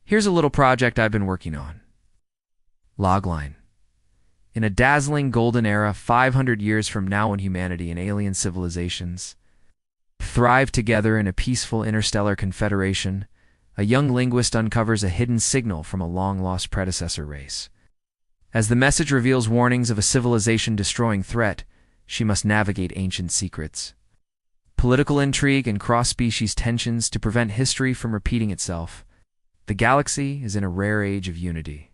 Here's a little project I've been working on. Logline. In a dazzling golden era 500 years from now, when humanity and alien civilizations thrive together in a peaceful interstellar confederation, a young linguist uncovers a hidden signal from a long-lost predecessor race. As the message reveals warnings of a civilization-destroying threat, she must navigate ancient secrets, political intrigue, and cross-species tensions to prevent history from repeating itself. The galaxy is in a rare age of unity.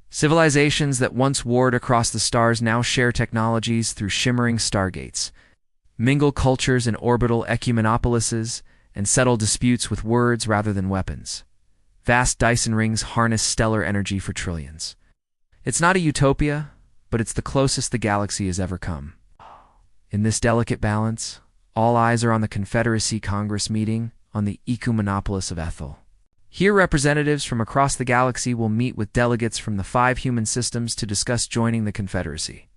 Civilizations that once warred across the stars now share technologies through shimmering stargates, mingle cultures in orbital ecumenopolises, and settle disputes with words rather than weapons. Vast Dyson rings harness stellar energy for trillions. It's not a utopia, but it's the closest the galaxy has ever come. In this delicate balance, all eyes are on the Confederacy Congress meeting on the ecumenopolis of Ethel. Here, representatives from across the galaxy will meet with delegates from the 5 human systems to discuss joining the Confederacy.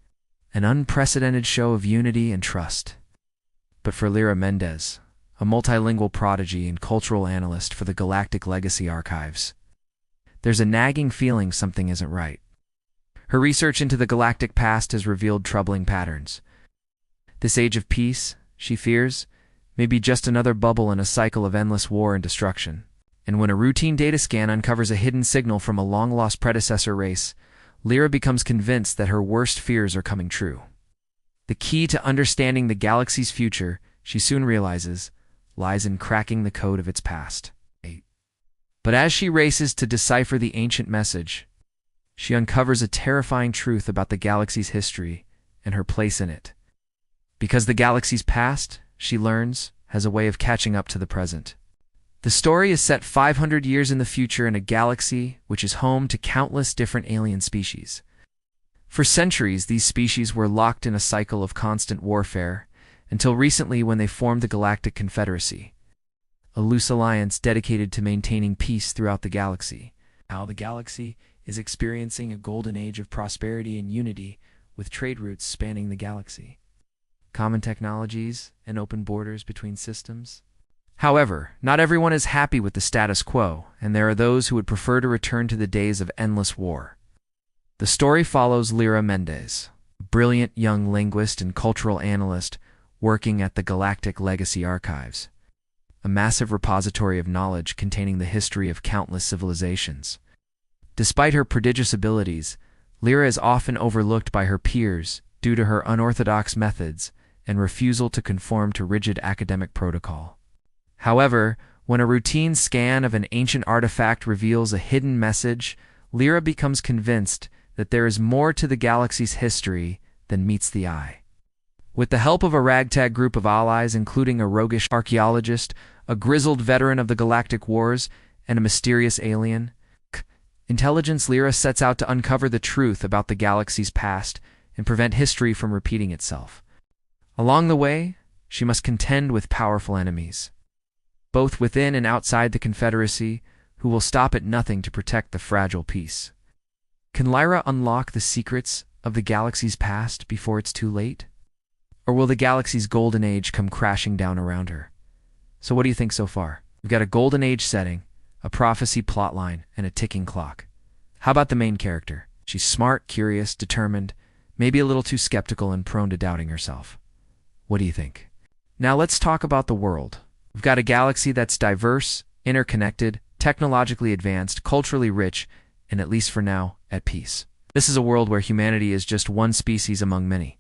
An unprecedented show of unity and trust. But for Lyra Mendez, a multilingual prodigy and cultural analyst for the Galactic Legacy Archives, there's a nagging feeling something isn't right. Her research into the galactic past has revealed troubling patterns. This age of peace, she fears, may be just another bubble in a cycle of endless war and destruction. And when a routine data scan uncovers a hidden signal from a long-lost predecessor race, Lyra becomes convinced that her worst fears are coming true. The key to understanding the galaxy's future, she soon realizes, lies in cracking the code of its past. But as she races to decipher the ancient message, she uncovers a terrifying truth about the galaxy's history and her place in it. Because the galaxy's past, she learns, has a way of catching up to the present. The story is set 500 years in the future in a galaxy which is home to countless different alien species. For centuries, these species were locked in a cycle of constant warfare, until recently when they formed the Galactic Confederacy, a loose alliance dedicated to maintaining peace throughout the galaxy. Now the galaxy is experiencing a golden age of prosperity and unity, with trade routes spanning the galaxy, common technologies, and open borders between systems. However, not everyone is happy with the status quo, and there are those who would prefer to return to the days of endless war. The story follows Lyra Mendez, a brilliant young linguist and cultural analyst working at the Galactic Legacy Archives, a massive repository of knowledge containing the history of countless civilizations. Despite her prodigious abilities, Lyra is often overlooked by her peers due to her unorthodox methods and refusal to conform to rigid academic protocol. However, when a routine scan of an ancient artifact reveals a hidden message, Lyra becomes convinced that there is more to the galaxy's history than meets the eye. With the help of a ragtag group of allies, including a roguish archaeologist, a grizzled veteran of the galactic wars, and a mysterious alien, intelligence, Lyra sets out to uncover the truth about the galaxy's past and prevent history from repeating itself. Along the way, she must contend with powerful enemies, both within and outside the Confederacy, who will stop at nothing to protect the fragile peace. Can Lyra unlock the secrets of the galaxy's past before it's too late? Or will the galaxy's golden age come crashing down around her? So what do you think so far? We've got a golden age setting, a prophecy plotline, and a ticking clock. How about the main character? She's smart, curious, determined, maybe a little too skeptical and prone to doubting herself. What do you think? Now let's talk about the world. We've got a galaxy that's diverse, interconnected, technologically advanced, culturally rich, and at least for now, at peace. This is a world where humanity is just one species among many.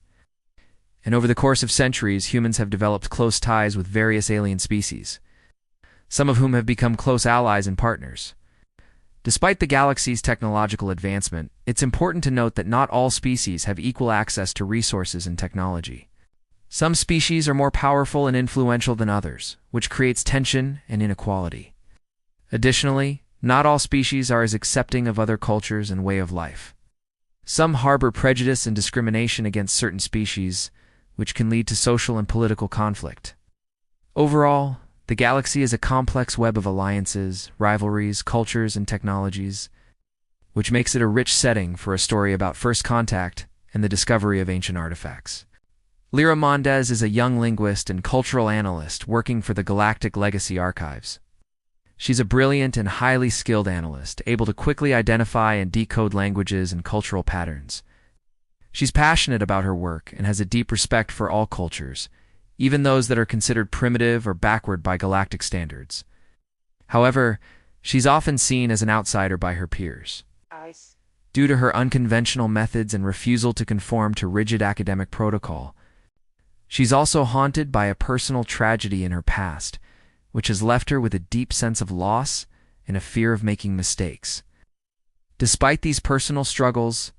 And over the course of centuries, humans have developed close ties with various alien species, some of whom have become close allies and partners. Despite the galaxy's technological advancement, it's important to note that not all species have equal access to resources and technology. Some species are more powerful and influential than others, which creates tension and inequality. Additionally, not all species are as accepting of other cultures and way of life. Some harbor prejudice and discrimination against certain species, which can lead to social and political conflict. Overall, the galaxy is a complex web of alliances, rivalries, cultures, and technologies, which makes it a rich setting for a story about first contact and the discovery of ancient artifacts. Lyra Mendez is a young linguist and cultural analyst working for the Galactic Legacy Archives. She's a brilliant and highly skilled analyst, able to quickly identify and decode languages and cultural patterns. She's passionate about her work and has a deep respect for all cultures, even those that are considered primitive or backward by galactic standards. However, she's often seen as an outsider by her peers. Due to her unconventional methods and refusal to conform to rigid academic protocol, she's also haunted by a personal tragedy in her past, which has left her with a deep sense of loss and a fear of making mistakes. Despite these personal struggles,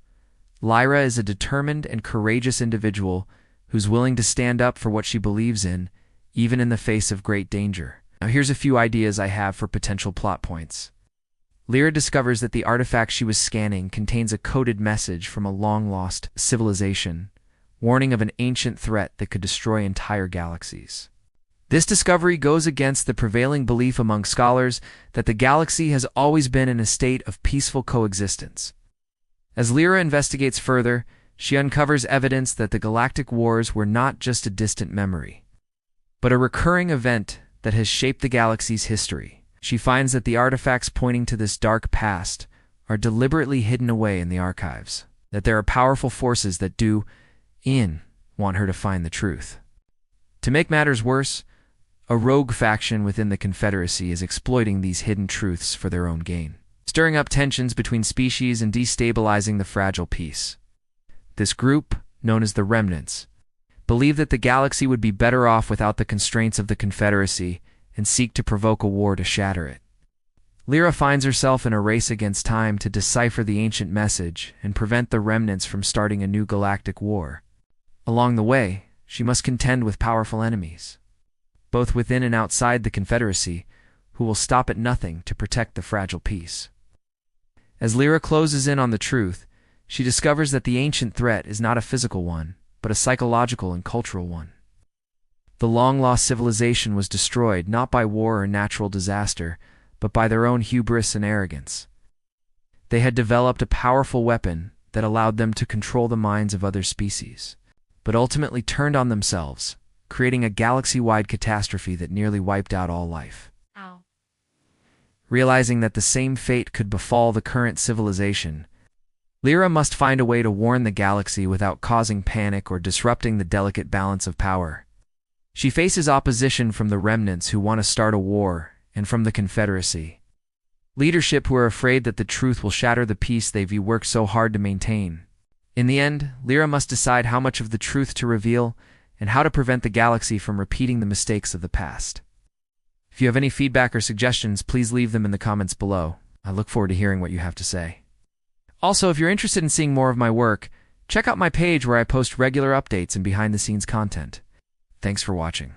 Lyra is a determined and courageous individual who's willing to stand up for what she believes in, even in the face of great danger. Now here's a few ideas I have for potential plot points. Lyra discovers that the artifact she was scanning contains a coded message from a long-lost civilization, warning of an ancient threat that could destroy entire galaxies. This discovery goes against the prevailing belief among scholars that the galaxy has always been in a state of peaceful coexistence. As Lyra investigates further, she uncovers evidence that the galactic wars were not just a distant memory, but a recurring event that has shaped the galaxy's history. She finds that the artifacts pointing to this dark past are deliberately hidden away in the archives, that there are powerful forces that want her to find the truth. To make matters worse, a rogue faction within the Confederacy is exploiting these hidden truths for their own gain, stirring up tensions between species and destabilizing the fragile peace. This group, known as the Remnants, believe that the galaxy would be better off without the constraints of the Confederacy and seek to provoke a war to shatter it. Lyra finds herself in a race against time to decipher the ancient message and prevent the Remnants from starting a new galactic war. Along the way, she must contend with powerful enemies, both within and outside the Confederacy, who will stop at nothing to protect the fragile peace. As Lyra closes in on the truth, she discovers that the ancient threat is not a physical one, but a psychological and cultural one. The long-lost civilization was destroyed not by war or natural disaster, but by their own hubris and arrogance. They had developed a powerful weapon that allowed them to control the minds of other species, but ultimately turned on themselves, creating a galaxy-wide catastrophe that nearly wiped out all life. Ow. Realizing that the same fate could befall the current civilization, Lyra must find a way to warn the galaxy without causing panic or disrupting the delicate balance of power. She faces opposition from the Remnants who want to start a war, and from the Confederacy, leadership who are afraid that the truth will shatter the peace they've worked so hard to maintain. In the end, Lyra must decide how much of the truth to reveal and how to prevent the galaxy from repeating the mistakes of the past. If you have any feedback or suggestions, please leave them in the comments below. I look forward to hearing what you have to say. Also, if you're interested in seeing more of my work, check out my page where I post regular updates and behind-the-scenes content. Thanks for watching.